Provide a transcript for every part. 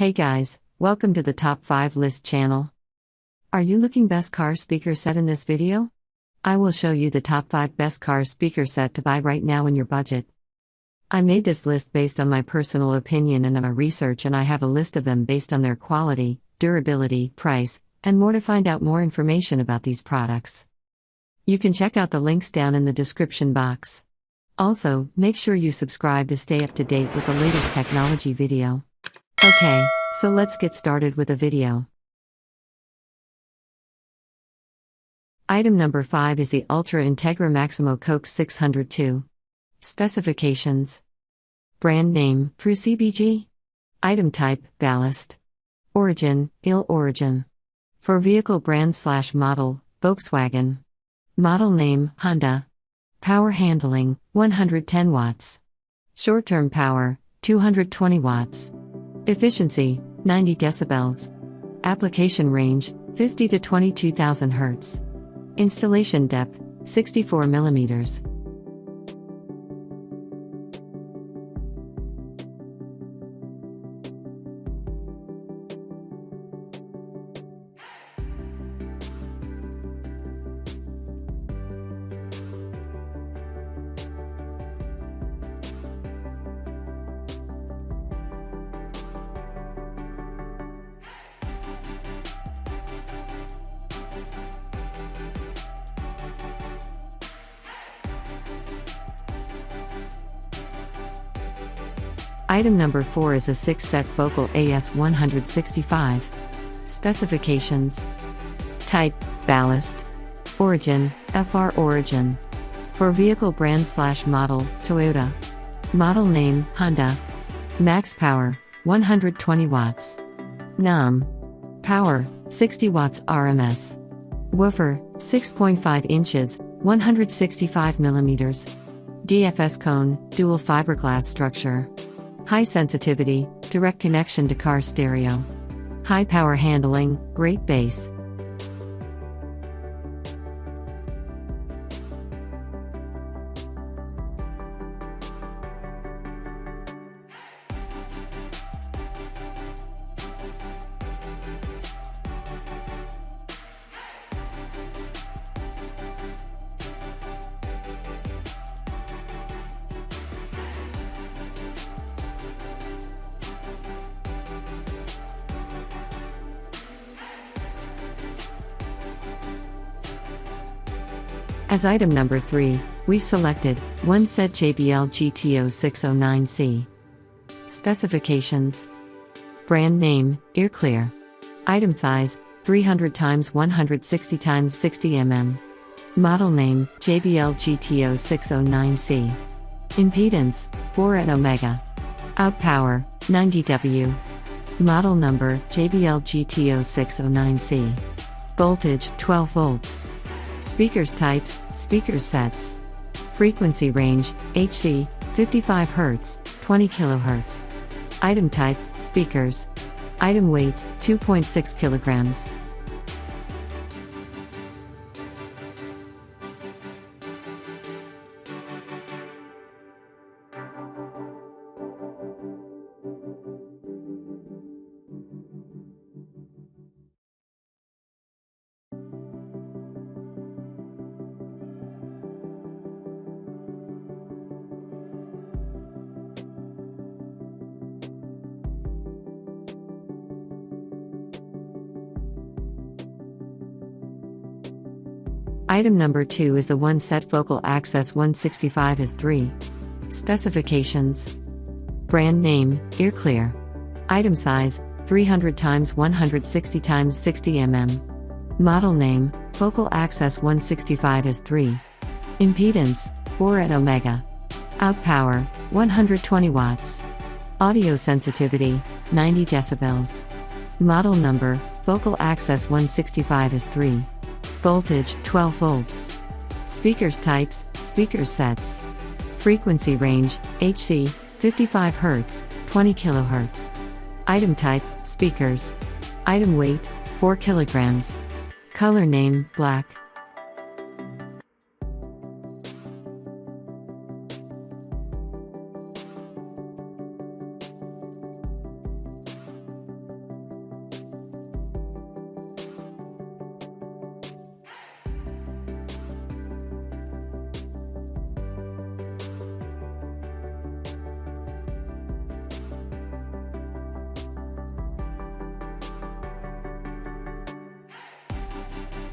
Hey guys, welcome to the Top 5 List channel. Are you looking best car speaker set in this video? I will show you the top 5 best car speaker set to buy right now in your budget. I made this list based on my personal opinion and on my research, and I have a list of them based on their quality, durability, price, and more to find out more information about these products. You can check out the links down in the description box. Also, make sure you subscribe to stay up to date with the latest technology video. Okay, so let's get started with the video. Item number 5 is the Ultra Integra Maximo Coax 602. Specifications. Brand name, True CBG. Item type, ballast. Origin, ill origin. For vehicle brand/model, Volkswagen. Model name, Honda. Power handling, 110 watts. Short-term power, 220 watts. Efficiency, 90 decibels. Application range, 50 to 22,000 Hz. Installation depth, 64 millimeters. Item number 4 is a 6-set Focal AS165. Specifications. Type, ballast. Origin, FR origin. For vehicle brand/model, Toyota. Model name, Honda. Max power, 120 watts. NOM. Power, 60 watts RMS. Woofer, 6.5 inches, 165 millimeters. DFS cone, dual fiberglass structure. High sensitivity, direct connection to car stereo. High power handling, great bass. As item number 3, we've selected 1 set JBL GTO 609C. Specifications. Brand name, Ear Clear. Item size, 300 x 160 x 60 mm. Model name, JBL GTO 609C. Impedance, 4 at Omega. Out power, 90 W. Model number, JBL GTO 609C. Voltage, 12 volts. Speakers types, speaker sets. Frequency range, HC, 55 Hz, 20 kHz. Item type, speakers. Item weight, 2.6 kilograms. Item number 2 is the 1 set Focal Access 165 is 3. Specifications. Brand name, Ear Clear. Item size, 300 x 160 x 60 mm. Model name, Focal Access 165 is 3. Impedance, 4 at Omega. Out power, 120 watts. Audio sensitivity, 90 decibels. Model number, Focal Access 165 is 3. Voltage, 12 volts. Speakers types, speaker sets. Frequency range, HC, 55 Hz, 20 kHz. Item type, speakers. Item weight, 4 kilograms. Color name, black.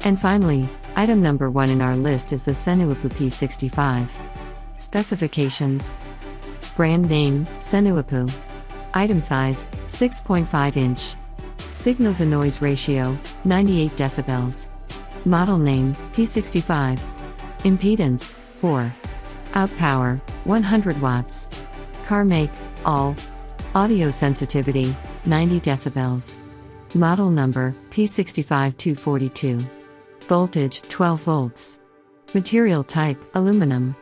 And finally, item number 1 in our list is the Senuapu P65. Specifications. Brand name, Senuapu. Item size, 6.5 inch. Signal to noise ratio, 98 decibels. Model name, P65. Impedance, 4. Out power, 100 watts. Car make, all. Audio sensitivity, 90 decibels. Model number, P65-242. Voltage, 12 volts. Material type, aluminum.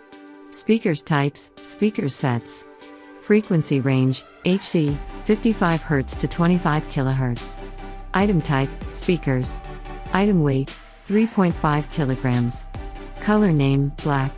Speakers types, speakers sets. Frequency range, HC, 55 Hz to 25 kHz. Item type, speakers. Item weight, 3.5 kilograms. Color name, black.